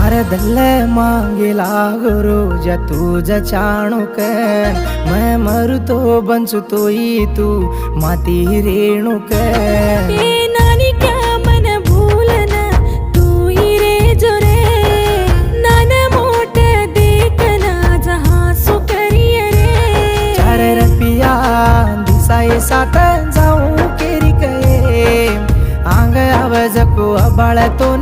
दल मांगेला रोज तुझ चाणूकन मैं मरतो बंचतो तू माती रेणुकन ए नानी क्या मन भूलना तू ही रे जो रे नान मोठ देखना जहाँ सुकरिय रे चार रपिया दिसाए साथ जाऊं केरी कये आंग आवाज को अबाळ तो